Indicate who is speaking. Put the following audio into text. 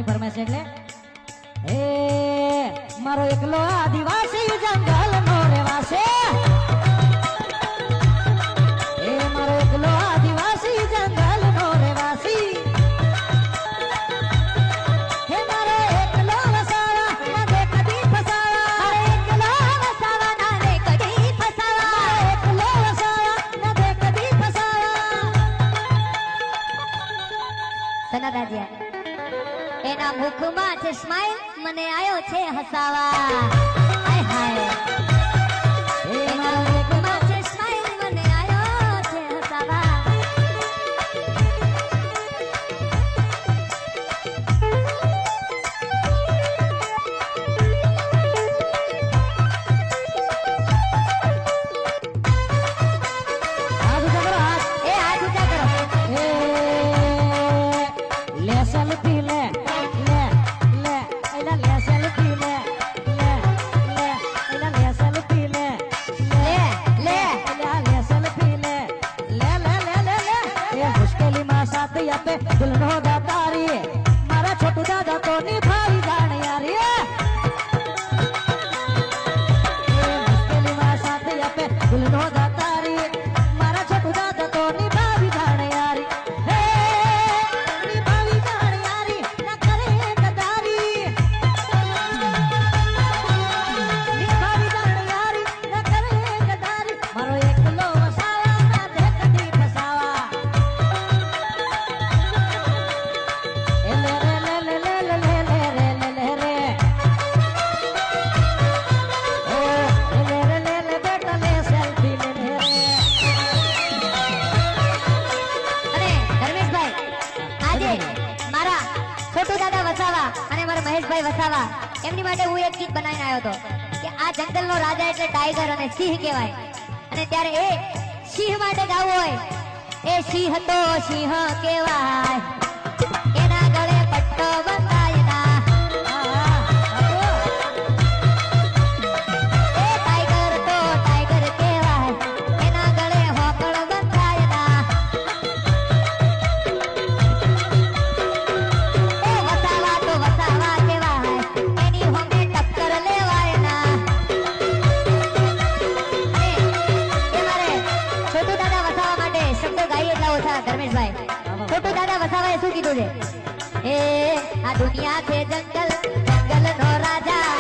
Speaker 1: ફરમાઈશ એટલે એ મારો એકલો આદિવાસી જંગલ નો રહેવાસી એ મારો એકલો આદિવાસી જંગલ નો રહેવાસી હે મારો એકલો વસાવા મને કદી ફસાવા એકલો વસાવા નાને કદી ફસાવા એકલો વસાવા નદે કદી ફસાવા
Speaker 2: સના દાદિયા એના મુખમાં છે સ્માઈલ મને આયો છે હસાવા હાય હાય એના મુખમાં છે સ્માઈલ મને આયો છે હસાવા
Speaker 1: હાથ ઊંચા કરો હાથ
Speaker 2: એ હાથ ઊંચા કરો
Speaker 1: એ લે સેલ્ફી લે લે લે એલા લે સેલ્ફી લે લે લે એલા લે સેલ્ફી લે
Speaker 2: લે લે
Speaker 1: એલા લે સેલ્ફી લે લે લે લે લે લે એ મુશ્કેલીમાં સાથ આપે દિલનો દાતારી મારા છોટુ દાદા તો નિભાવી જાણ યારી એ મુશ્કેલીમાં સાથ આપે દિલનો દાતારી મારા છોટુ દાદા તો નિભાવી જાણ યારી હે નિભાવી જાણ યારી ના કરે ગદારી નિભાવી જાણ યારી ના કરે ગદારી મારો એકલો વસાવા ના દે કદી ફસાવા એ લે રે લે લે લે લે લે લે રે લે લે રે ઓ લે રે લે લે બેટા લે સેલ્ફી લે લે રે
Speaker 2: અને ધર્મેશભાઈ આજે મારા છોટુ દાદા વસાવા અને મારા મહેશભાઈ વસાવા એમની માટે હું એક ગીત બનાવીને આવ્યો હતો કે આ જંગલનો રાજા એટલે ટાઈગર અને સિંહ કહેવાય અને ત્યારે એ સિંહ માટે ગાવું હોય એ સિંહ તો સિંહ કહેવાય એના ગળે પટ્ટો બંધાય ના એ ટાઈગર તો ટાઈગર કહેવાય એના ગળે હોકળ બંધાય ના એ વસાવા તો વસાવા કહેવાય એની હોમે ટક્કર લેવાય ના અને એ મારે છોટુ દાદા વસાવા માટે શબ્દો ગાઈ એટલા ઓછા ધર્મેશભાઈ છોટુ દાદા વસાવાએ શું કીધું છે એ આ દુનિયા છે જંગલ જંગલ નો રાજા